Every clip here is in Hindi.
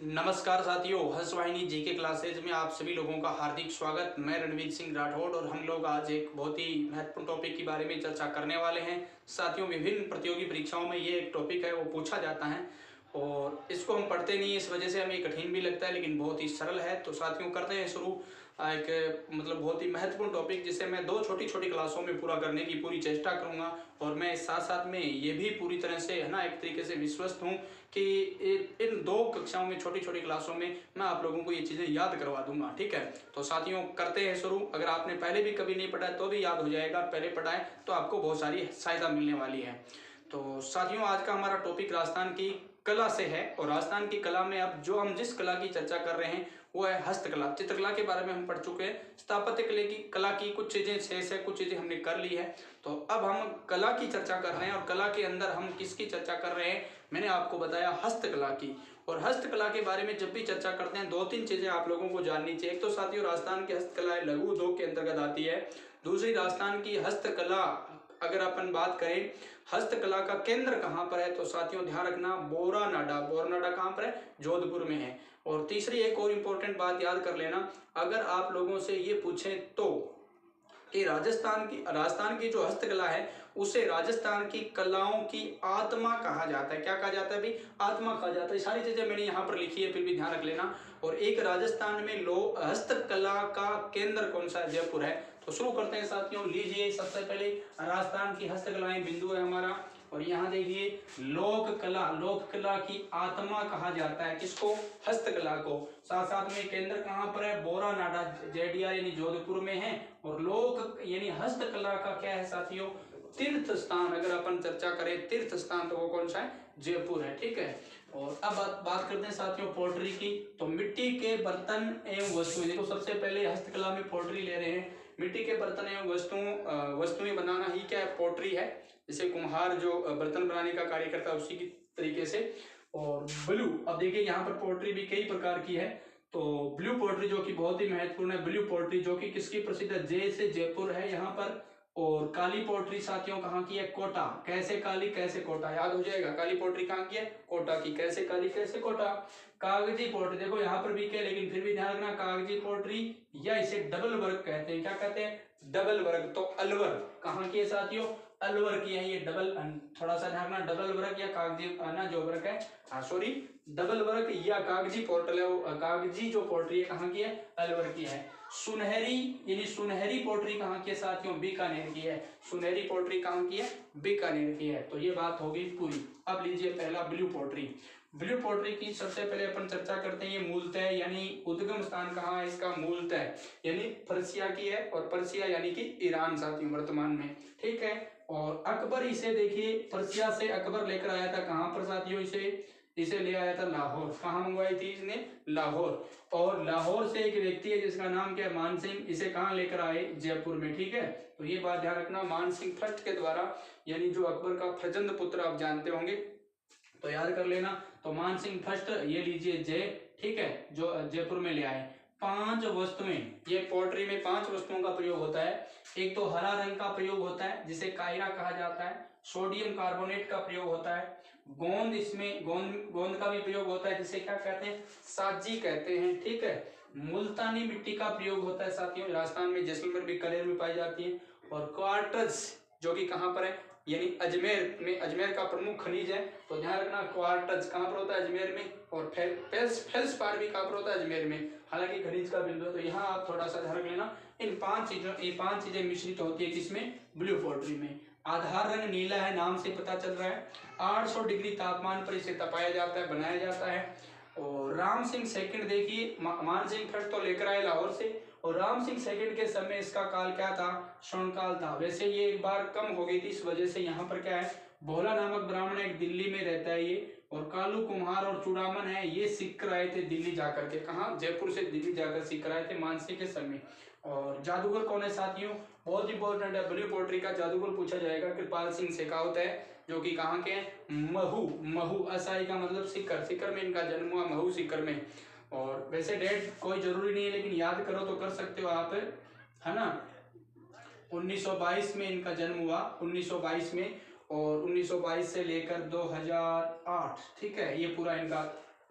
नमस्कार साथियों, हंसवाहिनी जीके क्लासेज में आप सभी लोगों का हार्दिक स्वागत। मैं रणवीर सिंह राठौड़ और हम लोग आज एक बहुत ही महत्वपूर्ण टॉपिक के बारे में चर्चा करने वाले हैं। साथियों, विभिन्न प्रतियोगी परीक्षाओं में ये एक टॉपिक है, वो पूछा जाता है और इसको हम पढ़ते नहीं, इस वजह से हमें कठिन भी लगता है, लेकिन बहुत ही सरल है। तो साथियों, करते हैं शुरू। एक बहुत ही महत्वपूर्ण टॉपिक जिसे मैं दो छोटी छोटी क्लासों में पूरा करने की पूरी चेष्टा करूंगा और मैं साथ साथ में ये भी पूरी तरह से है ना एक तरीके से विश्वस्त हूँ कि इन दो कक्षाओं में छोटी छोटी क्लासों में मैं आप लोगों को ये चीज़ें याद करवा दूंगा। ठीक है, तो साथियों करते हैं शुरू। अगर आपने पहले भी कभी नहीं पढ़ा तो भी याद हो जाएगा, पहले पढ़ाएं तो आपको बहुत सारी सहायता मिलने वाली है। तो साथियों, आज का हमारा टॉपिक राजस्थान की कला से है और राजस्थान की कला में अब जो हम जिस कला की चर्चा कर रहे हैं वो है हस्तकला। चित्रकला के बारे में हम पढ़ चुके हैं, स्थापत्य कला की कुछ चीजें शेष है, कुछ चीजें हमने कर ली है। तो अब हम कला की चर्चा कर रहे हैं और कला के अंदर हम किसकी चर्चा कर रहे हैं, मैंने आपको बताया हस्तकला की। और हस्तकला के बारे में जब भी चर्चा करते हैं दो तीन चीजें आप लोगों को जाननी चाहिए। एक तो साथियों, राजस्थान की हस्तकला लघु उद्योग के अंतर्गत आती है। दूसरी, राजस्थान की हस्तकला अगर अपन बात करें हस्तकला का केंद्र कहाँ पर है, तो साथियों ध्यान रखना बोरानाडा। बोरानाडा कहाँ पर है? जोधपुर में है। और तीसरी एक और इम्पोर्टेंट बात याद कर लेना, अगर आप लोगों से ये पूछें तो कि राजस्थान की जो हस्तकला है उसे राजस्थान की कलाओं की आत्मा कहा जाता है। क्या कहा जाता है भाई? आत्मा कहा जाता है। सारी चीजें मैंने यहाँ पर लिखी है, फिर भी ध्यान रख लेना। और एक राजस्थान में हस्तकला का केंद्र कौन सा है? जयपुर है। तो शुरू करते हैं साथियों। लीजिए, सबसे पहले राजस्थान की हस्तकलाएं बिंदु है हमारा। और यहाँ देखिए, लोक कला की आत्मा कहा जाता है किसको? हस्तकला को। साथ साथ में केंद्र कहाँ पर है? बोरानाडा जेडीआर यानी जोधपुर में है। और लोक यानी हस्तकला का क्या है साथियों? तीर्थ स्थान। अगर अपन चर्चा करें तीर्थ स्थान तो वो कौन सा है? जयपुर है। ठीक है, और अब बात करते हैं साथियों पोल्ट्री की। तो मिट्टी के बर्तन एवं वस्तुएं, देखो सबसे पहले हस्तकला में पोल्ट्री ले रहे हैं। मिट्टी के बर्तन एवं वस्तुएं बनाना ही क्या है? पोल्ट्री है। जैसे कुम्हार जो बर्तन बनाने का कार्य करता है उसी की तरीके से। और ब्लू, अब देखिए यहाँ पर पोल्ट्री भी कई प्रकार की है। तो ब्लू पोल्ट्री जो कि बहुत ही महत्वपूर्ण है, ब्लू पोल्ट्री जो कि किसकी प्रसिद्ध है? जय से जयपुर है यहाँ पर। और काली पोल्ट्री साथियों कहाँ की है? कोटा। कैसे काली कैसे कोटा, याद हो जाएगा। काली पोल्ट्री कहाँ की है? कोटा की। कैसे काली कैसे कोटा। कागजी पोल्ट्री देखो यहाँ पर भी क्या, लेकिन फिर भी ध्यान रखना, कागजी पोल्ट्री या इसे डबल वर्ग कहते हैं। क्या कहते हैं? डबल वर्ग। तो अलवर कहाँ की है साथियों? अलवर की है ये। डबल, थोड़ा सा ध्यान रखना, डबल वर्ग या कागजी ना जो वर्ग है, सॉरी डबल वर्ग या कागजी पोर्टल है, कागजी जो पोल्ट्री है कहाँ की है? अलवर की है। सुनहरी यानी सुनहरी पोल्ट्री कहाँ की है साथियों? बीकानेर की है। सुनहरी पोल्ट्री कहाँ की है? बीकानेर की है। तो ये बात हो गई पूरी। अब लीजिए पहला ब्लू पोल्ट्री। ब्लू पोल्ट्री की सबसे पहले अपन चर्चा करते हैं। ये मूलतः यानी उद्गम स्थान कहाँ है इसका? मूलतः यानी पर्सिया की है। और पर्सिया यानी कि ईरान साथियों वर्तमान में। ठीक है, और अकबर इसे देखिए पर्सिया से अकबर लेकर आया था कहाँ पर साथियों? इसे ले आया था लाहौर। कहाँ मंगवाई थी इसने? लाहौर। और लाहौर से एक व्यक्ति है जिसका नाम क्या है? मान सिंह। इसे कहाँ लेकर आए? जयपुर में। ठीक है, तो ये बात ध्यान रखना, मान सिंह फर्स्ट के द्वारा, यानी जो अकबर का फर्जंद पुत्र आप जानते होंगे तो याद कर लेना। तो मान सिंह फर्स्ट, ये लीजिए जय। ठीक है, जो जयपुर में ले आए। 5 वस्तुएं, ये पोल्ट्री में 5 वस्तुओं का प्रयोग होता है। एक तो हरा रंग का प्रयोग होता है जिसे कायरा कहा जाता है। सोडियम कार्बोनेट का प्रयोग होता है। गोंद, इसमें गोंद का भी प्रयोग होता है जिसे क्या कहते हैं? साजी कहते हैं। ठीक है, मुल्तानी मिट्टी का प्रयोग होता है साथियों, राजस्थान में जैसलमेर बीकानेर में पाई जाती है। और क्वार्ट्ज जो कि कहाँ पर है? यानी अजमेर में, अजमेर का प्रमुख खनिज है। तो ध्यान रखना, क्वार्ट्ज कहाँ पर होता है? अजमेर में। और फेल्सपार भी कहाँ पर होता है? अजमेर में। हालांकि खनिज का बिंदु है, तो यहाँ आप थोड़ा सा ध्यान रख लेना। इन 5 चीजें मिश्रित होती है किसमें? ब्लू पोल्ट्री में। आधार रंग नीला है, नाम से पता चल रहा है। 800 डिग्री तापमान पर इसे तपाया जाता है, बनाया जाता है। और राम सिंह सेकंड देखिए, मान सिंह फर्स्ट तो लेकर आए लाहौर से, और राम सिंह सेकंड के समय इसका काल क्या था? स्वर्णकाल था। वैसे ये एक बार कम हो गई थी, इस वजह से यहाँ पर क्या है? भोला नामक ब्राह्मण एक दिल्ली में रहता है ये, और कालू कुम्हार और चूड़ामन है, ये सीख कर आए थे दिल्ली जाकर के। कहाँ? जयपुर से दिल्ली जाकर सीख कर आए थे मानसिंह के समय। और जादूगर कौन है साथियों? बहुत इंपॉर्टेंट है, ब्लू पोल्ट्री का जादूगर पूछा जाएगा। कृपाल सिंह शेखावत है, जो कि कहाँ के हैं? महू असाई का मतलब सीकर। सीकर में इनका जन्म हुआ, महू सीकर में। और वैसे डेट कोई जरूरी नहीं है, लेकिन याद करो तो कर सकते हो आप, है ना। 1922 में इनका जन्म हुआ, 1922 में। और 1922 से लेकर 2008, ठीक है, ये पूरा इनका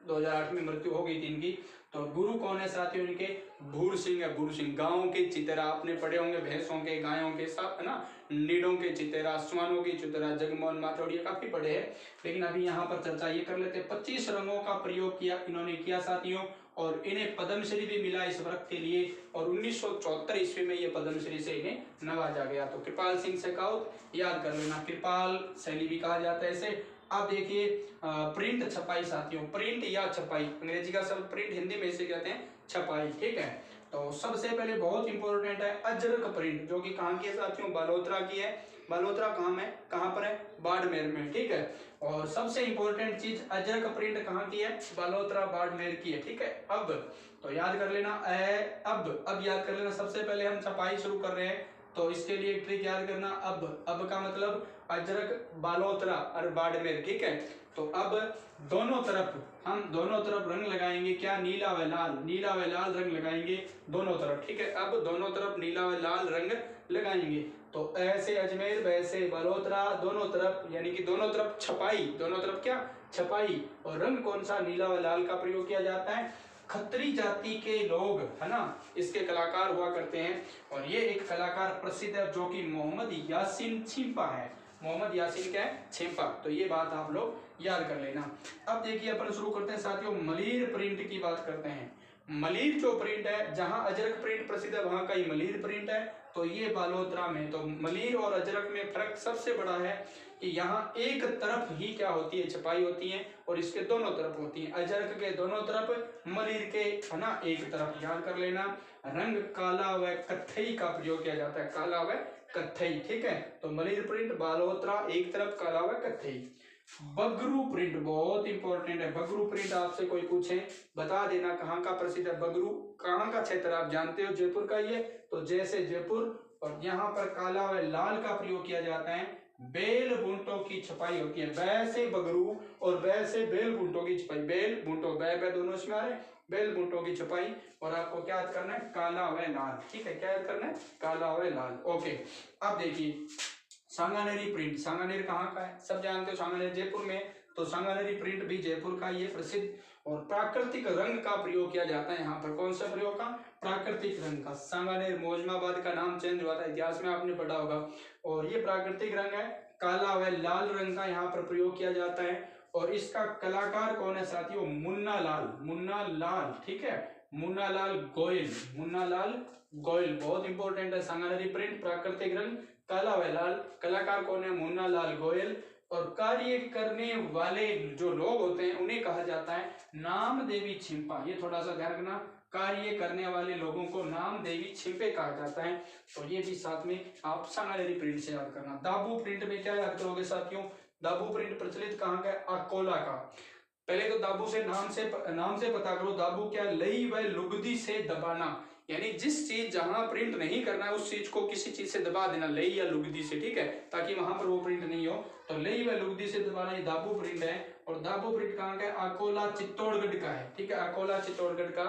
2008 में मृत्यु हो गई थी इनकी। तो गुरु कौन है साथियों इनके? भूर सिंह है। भूर सिंह गांवों के चितेरा आपने पढ़े होंगे, भैंसों के, गायों के, सब है ना, नीडों के चितेरा, श्वानों की चितेरा, जगमोहन माथोड़िया काफी पढ़े हैं, लेकिन अभी यहाँ पर चर्चा ये कर लेते हैं। 25 रंगों का प्रयोग किया इन्होंने किया साथियों, और इन्हें पद्मश्री भी मिला इस वर्क के लिए, और 1974 ईस्वी में ये पद्मश्री से इन्हें नवाजा गया। तो कृपाल सिंह शेखावत याद कर लेना, कृपाल शैली भी कहा जाता है इसे। अब देखिए प्रिंट छपाई साथियों, प्रिंट या छपाई, अंग्रेजी का शब्द प्रिंट, हिंदी में इसे कहते हैं छपाई, ठीक है। तो सबसे पहले बहुत इंपॉर्टेंट है अजरक प्रिंट, जो कि कहाँ की है साथियों? बालोतरा की है। बालोतरा कहाँ पर है? बाड़मेर में, ठीक है। और सबसे इंपॉर्टेंट चीज अजरक प्रिंट कहाँ की है? बालोतरा बाड़मेर की है, ठीक है। अब तो याद कर लेना, अब याद कर लेना, सबसे पहले हम छपाई शुरू कर रहे हैं, तो इसके लिए एक ट्रिक याद करना, अब का मतलब अजरक, बालोतरा और बाड़मेर, ठीक है। तो अब हम दोनों तरफ रंग लगाएंगे, क्या? नीला व लाल, नीला व लाल रंग लगाएंगे दोनों तरफ, ठीक है। अब दोनों तरफ नीला व लाल रंग लगाएंगे, तो ऐसे अजमेर वैसे बालोतरा, दोनों तरफ, यानी कि दोनों तरफ छपाई, दोनों तरफ क्या? छपाई। और रंग कौन सा? नीला व लाल का प्रयोग किया जाता है। खत्री जाति के लोग है ना, इसके कलाकार हुआ करते हैं, और ये एक कलाकार प्रसिद्ध है जो कि मोहम्मद यासीन छिंपा है। मोहम्मद यासीन क्या है? छिंपा। तो ये बात आप लोग याद कर लेना। अब देखिए अपन शुरू करते हैं साथियों, मलिर प्रिंट की बात करते हैं। मलिर जो प्रिंट है, जहां अजरक प्रिंट प्रसिद्ध है वहां का ही मलिर प्रिंट है, तो ये बालोतरा में। तो मलिर और अजरक में फर्क सबसे बड़ा है कि यहाँ एक तरफ ही क्या होती है? छपाई होती है, और इसके दोनों तरफ होती है। अजरक के दोनों तरफ, मलिर के है ना एक तरफ। याद कर लेना, रंग काला व कत्थई का प्रयोग किया जाता है, काला व कत्थई, ठीक है। तो मलिर प्रिंट बालोतरा एक तरफ, काला व कत्थई। बगरू प्रिंट बहुत इंपॉर्टेंट है। बगरू प्रिंट आपसे कोई पूछे बता देना कहाँ का प्रसिद्ध है बगरू, कहाँ का क्षेत्र आप जानते हो? जयपुर का ये, तो जैसे जयपुर, और यहाँ पर काला व लाल का प्रयोग किया जाता है। बेल बूंटों की छपाई होती है, वैसे बगरू और वैसे बेल बूंटों की छपाई, बेल बूंटों बै दोनों इसमें आ रहे हैं, बेल बूंटों की छपाई। और आपको क्या याद करना है? काला व लाल, ठीक है। क्या याद करना है? काला व लाल, ओके। अब देखिए सांगानेरी प्रिंट, सांगानेर कहाँ का है? सब जानते हो सांगानेर जयपुर में, तो सांगानेरी प्रिंट भी जयपुर का ये प्रसिद्ध। और प्राकृतिक रंग का प्रयोग किया जाता है यहाँ पर, कौन सा प्रयोग का? प्राकृतिक रंग का। सांगानेर मोजमाबाद का नाम चेंज हुआ था, इतिहास में आपने पढ़ा होगा। और ये प्राकृतिक रंग है, काला व लाल रंग का यहाँ पर प्रयोग किया जाता है। और इसका कलाकार कौन है साथियों? मुन्ना लाल, मुन्ना लाल, ठीक है। मुन्ना लाल गोयल, मुन्ना लाल गोयल बहुत इंपॉर्टेंट है। सांगानेरी प्रिंट, प्राकृतिक रंग, काला व लाल, कलाकार कौन है? मुन्ना लाल गोयल। और कार्य करने वाले जो लोग होते हैं उन्हें कहा जाता है नामदेवी छिंपा। ये थोड़ा सा ध्यान रखना, कार्य करने वाले लोगों को नामदेवी छिंपे कहा जाता है। तो ये भी साथ में आप सांगानेरी प्रिंट से याद करना। दाबू प्रिंट में क्या याद करोगे साथियों? दाबू प्रिंट प्रचलित कहाँ का? अकोला का। पहले तो दाबू से नाम से पता करो, दाबू क्या? लई व लुगदी से दबाना, यानी जिस चीज जहां प्रिंट नहीं करना है उस चीज को किसी चीज से दबा देना, लई या लुगदी से, ठीक है, ताकि वहां पर वो प्रिंट नहीं हो। तो लई व लुगदी से दबाना, ये दाबू प्रिंट है। और दाबू प्रिंट कहाँ का है? अकोला चित्तौड़गढ़ का है, ठीक है, अकोला चित्तौड़गढ़ का।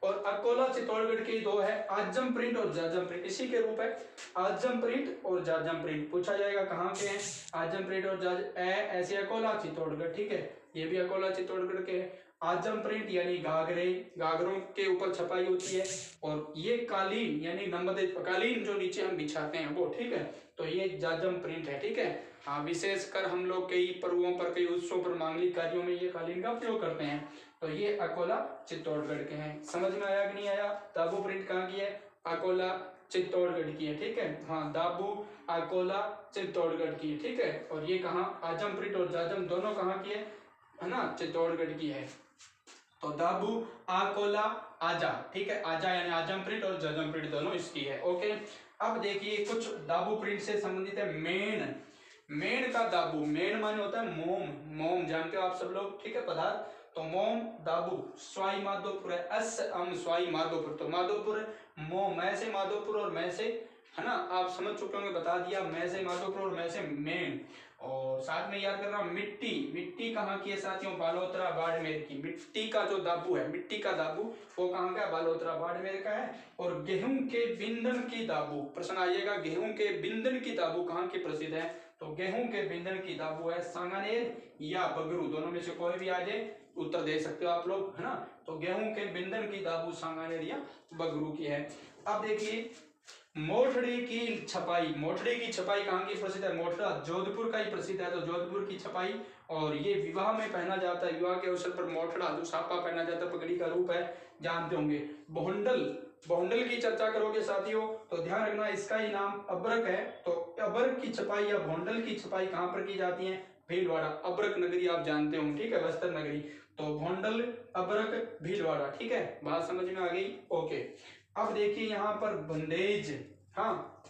और अकोला चित्तौड़गढ़ के दो है, आजम प्रिंट और जाजम प्रिंट, इसी के रूप है आजम प्रिंट और जाजम प्रिंट। पूछा जाएगा कहाँ के हैं आजम प्रिंट और ऐसे अकोला चित्तौड़गढ़, ठीक है, ये भी अकोला चित्तौड़गढ़ के है। आजम प्रिंट यानी गागरों के ऊपर छपाई होती है। और ये कालीन यानी नंबर कालीन जो नीचे हम बिछाते हैं वो, ठीक है, तो ये जाजम प्रिंट है, ठीक है। हाँ, विशेषकर हम लोग कई पर्वों पर, कई उत्सवों पर, मांगलिक कार्यों में ये कालीन का प्रयोग करते हैं। तो ये अकोला चित्तौड़गढ़ के हैं। समझ में आया कि नहीं आया? दाबू प्रिंट कहाँ की है? अकोला चित्तौड़गढ़ की है, ठीक है। हाँ, दाबू अकोला चित्तौड़गढ़ की है, ठीक है। और ये कहाँ? आजम प्रिंट और जाजम दोनों कहाँ की है ना? चित्तौड़गढ़ की है। तो दाबू, अकोला, आजा, ठीक है, आजा यानी आजम प्रिंट और जाजम प्रिंट दोनों इसकी है, ओके। अब देखिए कुछ दाबू प्रिंट से संबंधित है। मेन का दाबू, मेन माने होता है मोम जानते हो आप सब लोग, ठीक है, पदार्थ। तो मोम दाबू स्वाई माधोपुर है, स्वाई माधोपुर, तो माधोपुर मोम, मैं से माधोपुर और मैं से, है ना, आप समझ चुके होंगे, बता दिया, मैं से माधोपुर और मैं से मेन। और साथ में याद करना मिट्टी, मिट्टी कहाँ की है साथियों, बालोतरा बाड़मेर की। मिट्टी का जो दाबू है, मिट्टी का दाबू वो कहाँ का है, बालोतरा बाड़मेर का है। और गेहूं के बिंदन की दाबू, प्रश्न आइएगा गेहूं के बिंदन की दाबू कहाँ की प्रसिद्ध है, तो गेहूं के बिंदन की दाबू है सांगानेर या बगरू, दोनों में से कोई भी आ जाए उत्तर दे सकते हो आप लोग, है ना। तो गेहूं के बिंदन की दाबू सांगानेर या बगरू की है। अब देखिए मोठड़ी की छपाई, मोठड़ी की छपाई कहाँ की प्रसिद्ध है, मोठड़ा जोधपुर का ही प्रसिद्ध है, तो जोधपुर की छपाई। और ये विवाह में पहना जाता है, विवाह के अवसर पर मोठड़ा जो साफा पहना जाता है, पगड़ी का रूप है, जानते होंगे। बोहंडल, बोहंडल की चर्चा करोगे साथियों तो ध्यान रखना इसका ही नाम अबरक है। तो अबरक की छपाई या बोहंडल की छपाई कहाँ पर की जाती है, भीलवाड़ा, अबरक नगरी आप जानते हो, ठीक है, बस्तर नगरी। तो भोंडल, अबरक, भीलवाड़ा, ठीक है, बात समझ में आ गई, ओके। अब देखिए यहाँ पर बंदेज, हाँ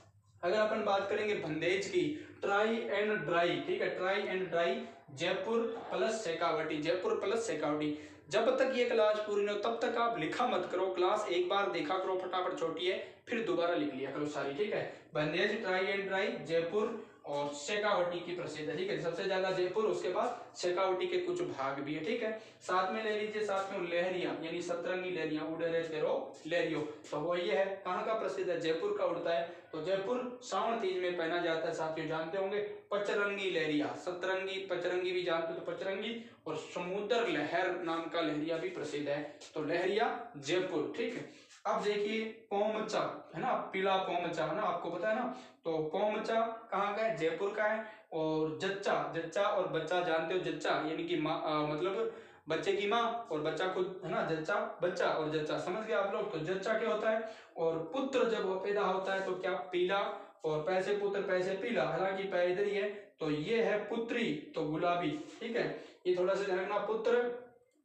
अगर अपन बात करेंगे बंदेज की, ट्राई एंड ड्राई, ठीक है, try and dry, Jaipur plus Shekhawati, Jaipur plus Shekhawati. जब तक ये क्लास पूरी न हो तब तक आप लिखा मत करो, क्लास एक बार देखा करो, फटाफट छोटी है, फिर दोबारा लिख लिया करो सारी, ठीक है। बंदेज, ट्राई एंड ड्राई, जयपुर और शेखावटी की प्रसिद्ध है, ठीक है, सबसे ज्यादा जयपुर, उसके बाद शेखावटी के कुछ भाग भी है, ठीक है। साथ में ले लीजिए, साथ में लहरिया यानी सतरंगी लहरिया, उड़े रे तेरो लहरियो, तो वो ये है कहाँ का प्रसिद्ध है, जयपुर का उड़ता है। तो जयपुर सावन तीज में पहना जाता है साथियों, जानते होंगे। पचरंगी लहरिया, सतरंगी पचरंगी भी जानते हो तो पचरंगी, और समुद्र लहर नाम का लहरिया भी प्रसिद्ध है, तो लहरिया जयपुर, ठीक है। अब देखिए पोमचा, है ना, पीला पोमचा, है ना, आपको पता है ना। तो पोमचा कहाँ का है, जयपुर का है। और जच्चा, जच्चा और बच्चा जानते हो, जच्चा यानी कि माँ, मतलब बच्चे की माँ, और बच्चा खुद, है ना, जच्चा बच्चा और जच्चा, समझ गए आप लोग। तो जच्चा क्या होता है, और पुत्र जब वो पैदा होता है तो क्या, पीला, और पैसे पुत्र पैसे पीला, हालांकि पै इधर ही है, तो ये है पुत्री, तो गुलाबी, ठीक है, ये थोड़ा सा ध्यान रखना, पुत्र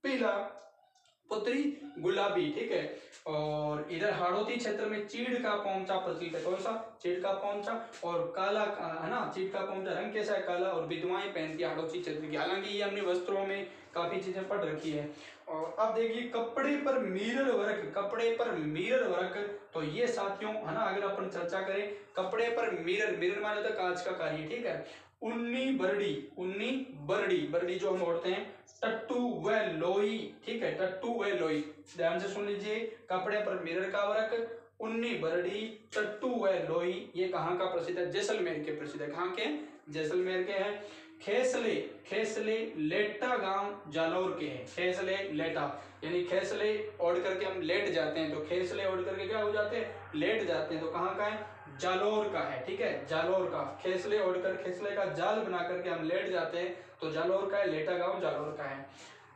पीला, पुत्री गुलाबी, ठीक है। और इधर हाड़ौती क्षेत्र में चीड़ का पोंचा प्रचलित है, कौन सा, चीड़ का पोंचा, और काला, है ना, चीड़ का पोंचा रंग कैसा है, काला, और विधवाएं पहनती है हाड़ौती क्षेत्र की, हालांकि ये हमने वस्त्रों में काफी चीजें पढ़ रखी है। और अब देखिए कपड़े पर मिरर वर्क, कपड़े पर मिरर वर्क, तो ये साथियों, है ना, अगर अपन चर्चा करें कपड़े पर मिरर, मिरर माने तो कांच का कार्य, ठीक है। उन्नी बरड़ी, उन्नी बरड़ी, बरड़ी जो हम ओढ़ते हैं, टट्टू व लोई, ठीक है, टट्टू व लोई, ध्यान से सुन लीजिए, कपड़े पर मिरर का वर्क, उन्नी बरड़ी, टट्टू व लोई, ये कहाँ का प्रसिद्ध है, जैसलमेर के प्रसिद्ध है, कहाँ के, जैसलमेर के हैं। खेसले, खेसले लेटा गांव जालौर के हैं, खेसले लेटा यानी खेसले ओढ़ करके हम लेट जाते हैं, तो खेसले ओढ़ करके क्या हो जाते हैं, लेट जाते हैं, तो कहाँ का है, जालौर का है, ठीक है, जालौर का। खेसले ओढ़कर, खेसले का जाल बना करके हम लेट जाते हैं, तो जालौर का है, लेटा गांव जालौर का है।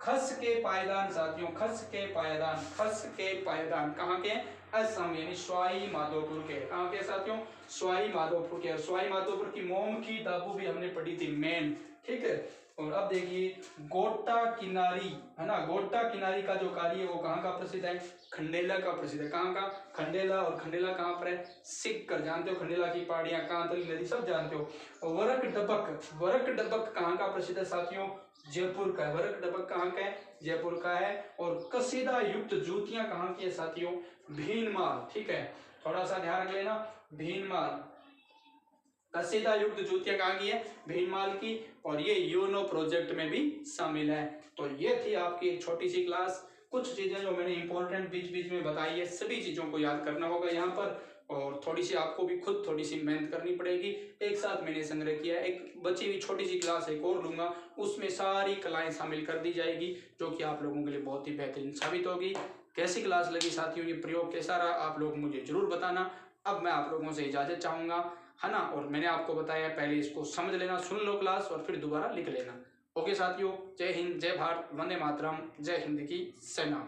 खस के पायदान साथियों, खस के पायदान, खस के पायदान कहाँ के, असम यानी सवाई माधोपुर के, कहाँ के साथियों, सवाई माधोपुर के। और सवाई माधोपुर की मोम की दाबू भी हमने पढ़ी थी, मेन, ठीक है। और अब देखिए गोटा किनारी, है ना, गोटा किनारी का जो कार्य है वो कहाँ का प्रसिद्ध है, खंडेला का प्रसिद्ध है, कहाँ का, खंडेला, और खंडेला कहाँ पर है, सिक्कर, जानते हो, खंडेला की पहाड़ियां, कांतली नदी सब जानते हो। वरक डबक, वरक डबक कहाँ का प्रसिद्ध है साथियों, जयपुर का है, वरक डबक कहाँ का है, जयपुर का है। और कसीदा युक्त जूतियां कहाँ की है साथियों, भीनमाल, ठीक है, थोड़ा सा ध्यान रख लेना, भीनमाल, कसीदा युक्त जूतियां कहाँ की है, भीनमाल की, और ये यूनो प्रोजेक्ट में भी शामिल है। तो ये थी आपकी एक छोटी सी क्लास, कुछ चीजें जो मैंने इंपॉर्टेंट बीच बीच में बताई है, सभी चीजों को याद करना होगा यहाँ पर, और थोड़ी सी आपको भी खुद थोड़ी सी मेहनत करनी पड़ेगी। एक साथ मैंने संग्रह किया, एक बची हुई छोटी सी क्लास एक और लूंगा, उसमें सारी कलाएं शामिल कर दी जाएगी, जो कि आप लोगों के लिए बहुत ही बेहतरीन साबित होगी। कैसी क्लास लगी साथियों, ये प्रयोग कैसा रहा, आप लोग मुझे जरूर बताना। अब मैं आप लोगों से इजाजत चाहूंगा, है ना, और मैंने आपको बताया पहले इसको समझ लेना, सुन लो क्लास और फिर दोबारा लिख लेना। ओके साथियों, जय हिंद, जय भारत, वंदे मातरम, जय हिंद की सेना।